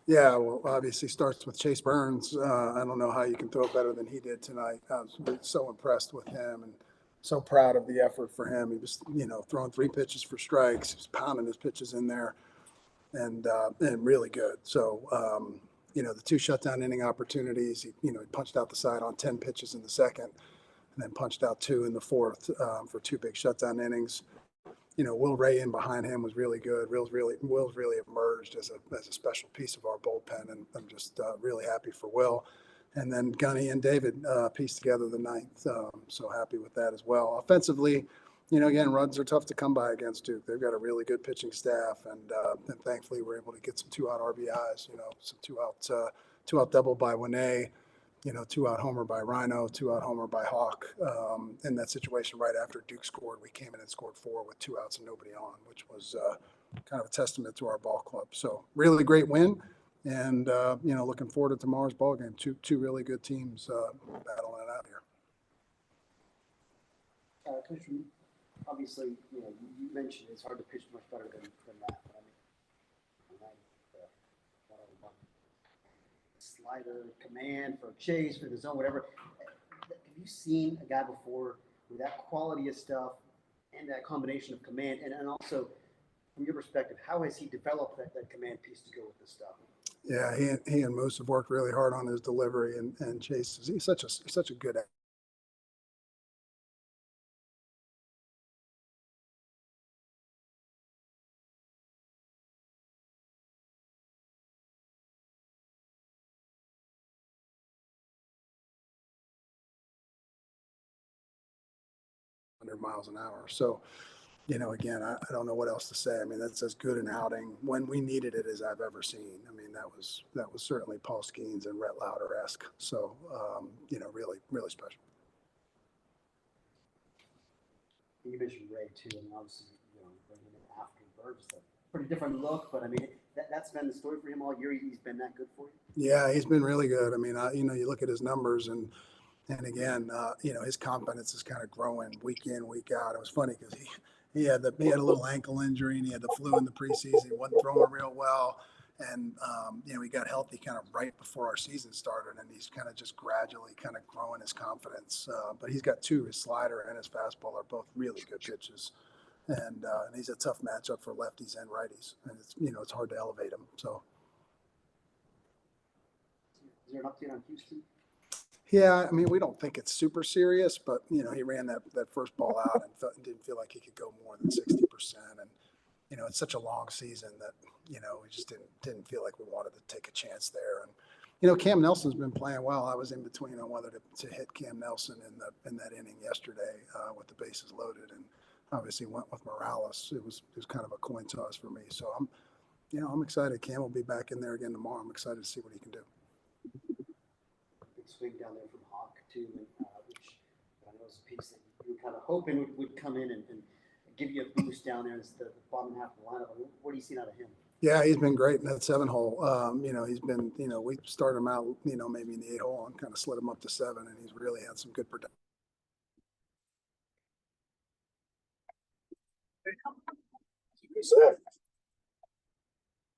Yeah, well, obviously starts with Chase Burns. I don't know how you can throw it better than he did tonight. I was so impressed with him and so proud of the effort for him. He was, throwing 3 pitches for strikes. He was pounding his pitches in there and really good. So, the 2 shutdown inning opportunities, he punched out the side on 10 pitches in the second and then punched out 2 in the fourth for 2 big shutdown innings. Will Ray in behind him was really good. Will's really emerged as a special piece of our bullpen, and I'm just really happy for Will. And then Gunny and David pieced together the ninth. So happy with that as well. Offensively, again, runs are tough to come by against Duke. They've got a really good pitching staff, and thankfully we're able to get some 2-out RBIs. Some two-out double by Winay, 2-out homer by Rhino, 2-out homer by Hawk. In that situation, right after Duke scored, we came in and scored 4 with 2 outs and nobody on, which was kind of a testament to our ball club. So really great win, and looking forward to tomorrow's ball game. Two really good teams battling it out here. Coach, obviously, you mentioned it's hard to pitch much better than that. But slider, command for Chase, for the zone, whatever. Have you seen a guy before with that quality of stuff and that combination of command? And also, from your perspective, how has he developed that command piece to go with this stuff? Yeah, he and Moose have worked really hard on his delivery, and Chase he's such a good 100 miles an hour. So, again, I don't know what else to say. I mean, that's as good an outing when we needed it as I've ever seen. I mean, that was certainly Paul Skeens and Rhett Lauder-esque. So, really, really special. You mentioned Ray too, and obviously, bringing in after Burge, a pretty different look. But I mean, that's been the story for him all year. He's been that good for you. Yeah, he's been really good. I mean, you look at his numbers and again, his confidence is kind of growing week in, week out. It was funny because he had a little ankle injury and he had the flu in the preseason. He wasn't throwing real well, and he got healthy kind of right before our season started, and he's kind of just gradually kind of growing his confidence. But he's got 2, his slider and his fastball are both really good pitches, and he's a tough matchup for lefties and righties, and it's hard to elevate him. So. Is there an update on Houston? Yeah, I mean, we don't think it's super serious, but he ran that first ball out and didn't feel like he could go more than 60%. And it's such a long season that we just didn't feel like we wanted to take a chance there. And Cam Nelson's been playing well. I was in between on whether to hit Cam Nelson in that inning yesterday with the bases loaded, and obviously went with Morales. It was kind of a coin toss for me. So I'm excited. Cam will be back in there again tomorrow. I'm excited to see what he can do. Swing down there from Hawk too, which I know is a piece that you were kind of hoping would come in and give you a boost down there as the bottom half of the lineup. What are you seeing out of him? Yeah, he's been great in that 7-hole. He's been, we started him out, maybe in the 8-hole and kind of slid him up to 7, and he's really had some good production.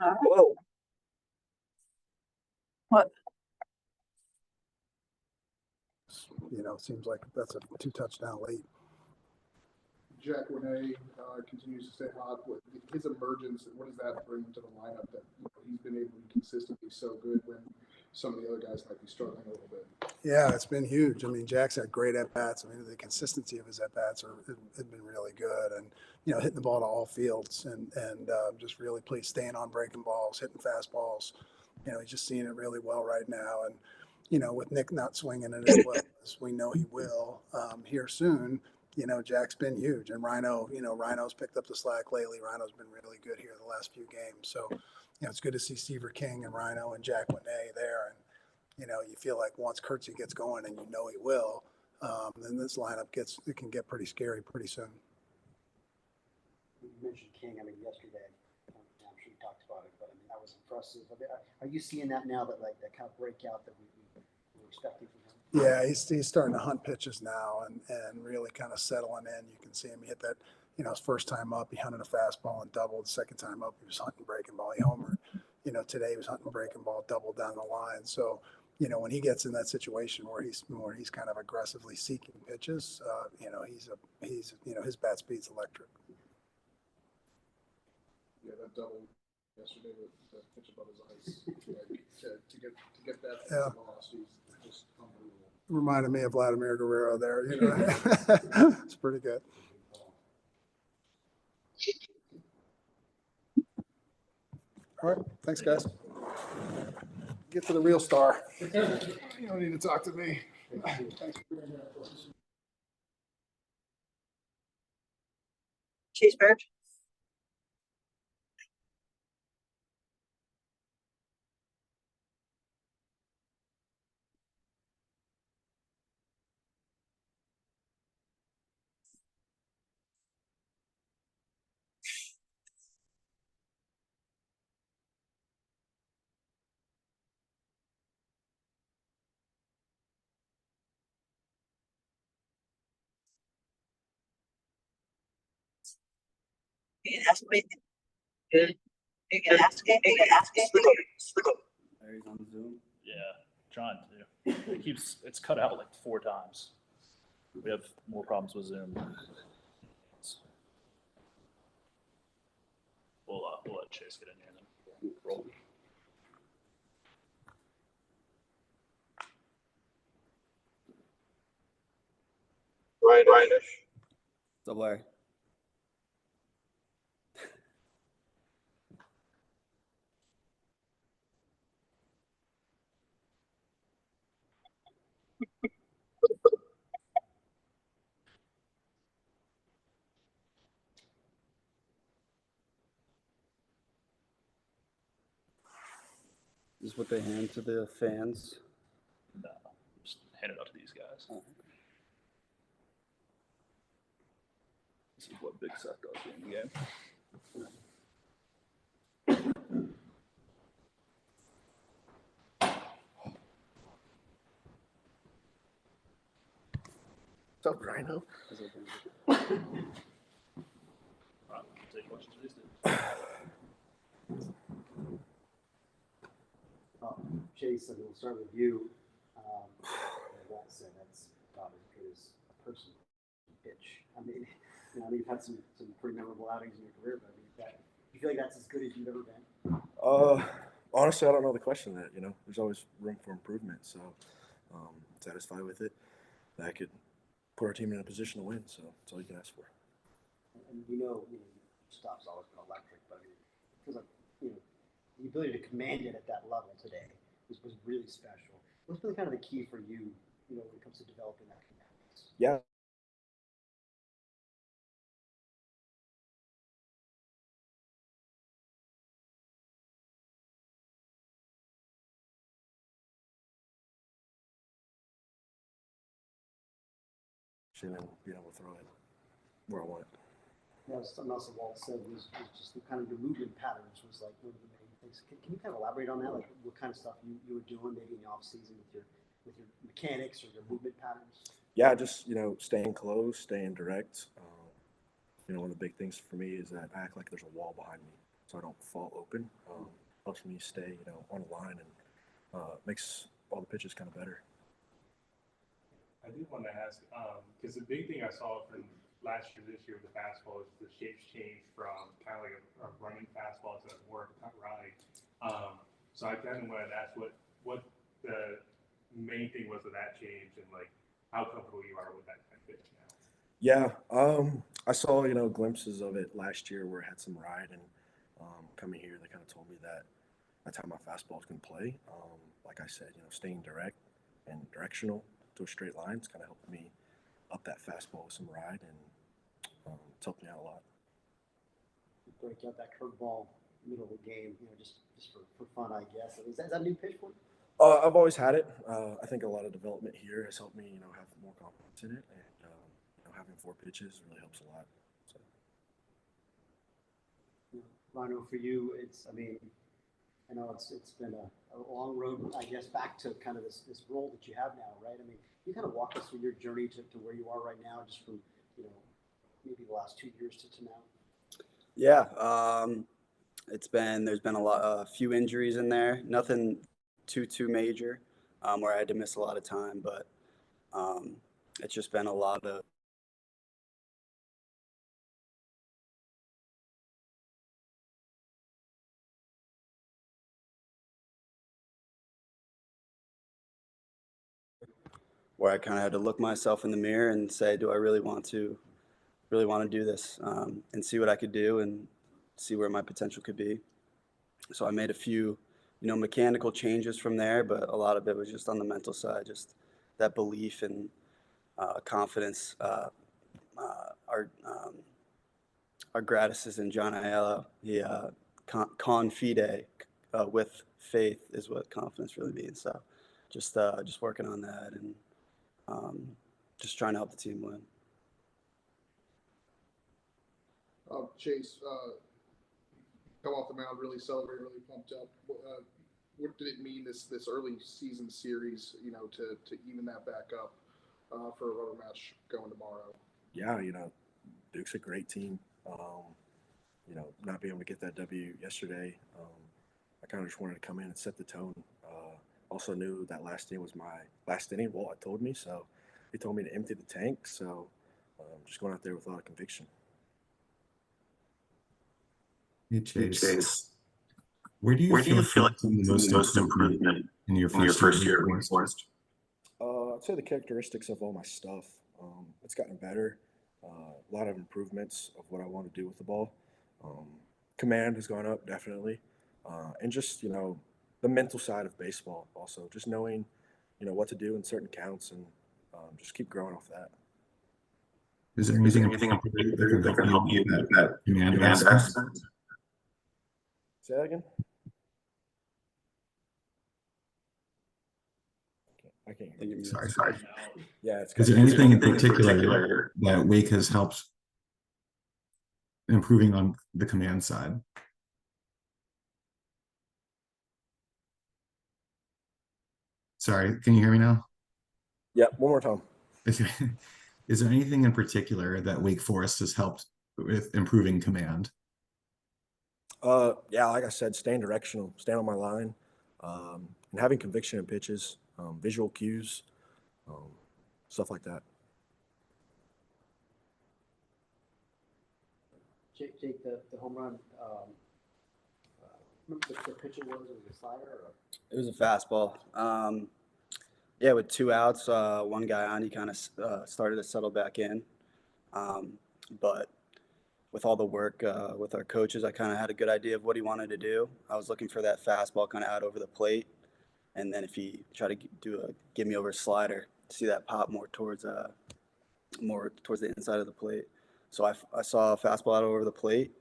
Whoa. What? It seems like that's a 2 touchdown lead. Jack Winay continues to stay hot. With his emergence, what does that bring to the lineup that he's been able to be consistently so good when some of the other guys might be struggling a little bit? Yeah, it's been huge. I mean, Jack's had great at-bats. I mean, the consistency of his at-bats have been really good. And, hitting the ball to all fields and just really staying on breaking balls, hitting fastballs. He's just seeing it really well right now. And, with Nick not swinging it as well as we know he will here soon, Jack's been huge. And Rhino's picked up the slack lately. Rhino's been really good here the last few games. So, it's good to see Seaver King and Rhino and Jack Winay there. And, you feel like once Kurtzy gets going, and he will, then this lineup can get pretty scary pretty soon. You mentioned King. I mean, yesterday, I'm sure you talked about it, but I mean, that was impressive. Are you seeing that now, that kind of breakout that we were expecting from him? Yeah, he's starting to hunt pitches now and really kind of settling in. You can see him hit that, his first time up, he hunted a fastball and doubled. The second time up, he was hunting breaking ball. He homered. today he was hunting breaking ball double down the line. So, when he gets in that situation where he's kind of aggressively seeking pitches, his bat speed's electric. Yeah, that double yesterday with the pitch above his eyes, like to get that velocity is just unbelievable. Reminded me of Vladimir Guerrero there. It's pretty good. All right, thanks, guys. Get to the real star. You don't need to talk to me. Thanks for being here. Chase Bird. You can ask me. You can ask me. You can ask me. He's on Zoom. Yeah, trying to. It's cut out like 4 times. We have more problems with Zoom. We'll let Chase get in here and then roll. Ryan. What's up, Larry? Is this what they hand to the fans? No, just hand it out to these guys. Oh. This is what Big Seth does in the game. What's up, Rhino? Right, take questions, please. Chase, and we'll start with you. That said, that's about as good as a person can pitch. I mean, you've had some pretty memorable outings in your career, but I mean, you feel like that's as good as you've ever been? Honestly, I don't know the question that, there's always room for improvement. So satisfied with it. That I could put our team in a position to win. So that's all you can ask for. And stuff's always been electric, but I mean, it feels like, the ability to command it at that level today was really special. What's been kind of the key for you, when it comes to developing that command? Yeah. And being able to throw it where I want it. Yeah, something else that Walt said was just the kind of your movement patterns was like one of the main things. Can you kind of elaborate on that? Like what kind of stuff you were doing maybe in the off season with your mechanics or your movement patterns? Yeah, just staying close, staying direct. One of the big things for me is that I act like there's a wall behind me, so I don't fall open. Helps me stay on the line and makes all the pitches kind of better. I did want to ask, because the big thing I saw from last year, this year with the fastball is the shapes changed from kind of like a running fastball to more of a ride. So I kind of wanted to ask what the main thing was of that change and like how comfortable you are with that kind of pitch now. Yeah, I saw glimpses of it last year where it had some ride, and coming here they kind of told me that that's how my fastball is going to play. Like I said, staying direct and directional to a straight line is kind of helped me up that fastball with some ride, and it's helped me out a lot. Break out that curveball middle of the game, just for fun, I guess. Is that a new pitch for you? I've always had it. I think a lot of development here has helped me, have more confidence in it, and having 4 pitches really helps a lot. So. Rhino, for you, I know it's been a long road, I guess, back to kind of this role that you have now, right? I mean, you kind of walk us through your journey to where you are right now, just from, maybe the last 2 years to now. Yeah. there's been a few injuries in there, nothing too major, where I had to miss a lot of time, but it's just been a lot of where I kind of had to look myself in the mirror and say, do I really want to do this, and see what I could do and see where my potential could be. So I made a few, mechanical changes from there, but a lot of it was just on the mental side, just that belief and confidence. Our Gratis in John Ayala, he confide, with faith is what confidence really means. So just working on that and just trying to help the team win. Chase, come off the mound, really celebrated, really pumped up. What did it mean this early season series, to even that back up for a rubber match going tomorrow? Yeah, Duke's a great team. Not being able to get that W yesterday, I kind of just wanted to come in and set the tone. Also knew that last inning was my last inning. Walt told me, so he told me to empty the tank. So just going out there with a lot of conviction. Hey Chase, where do you feel like the most improvement in your first year at Wake Forest? I'd say the characteristics of all my stuff. It's gotten better. A lot of improvements of what I want to do with the ball. Command has gone up definitely, and just the mental side of baseball also. Just knowing what to do in certain counts and just keep growing off that. Is there anything in particular that can help you with that command aspect? Say that again. I can't hear you. Sorry. Yeah, it's. Is there anything in particular that Wake has helped improving on the command side? Sorry, can you hear me now? Yeah, one more time. Is there anything in particular that Wake Forest has helped with improving command? Yeah, like I said, staying directional, staying on my line, and having conviction in pitches, visual cues, stuff like that. Jake, the home run, remember the pitch it was a slider or? It was a fastball. Yeah, with 2 outs, one guy on, he kind of started to settle back in. But with all the work with our coaches, I kind of had a good idea of what he wanted to do. I was looking for that fastball kind of out over the plate. And then if he tried to do a give me over slider, see that pop more towards the inside of the plate. So I saw a fastball out over the plate.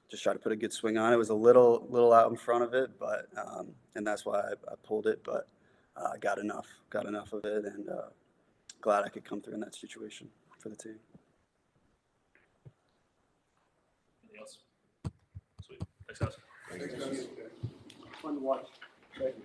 Just try to put a good swing on it. It was a little out in front of it, but and that's why I pulled it. But I got enough of it, and glad I could come through in that situation for the team. Anything else? Sweet. Thanks, guys. Fun to watch. Thank you.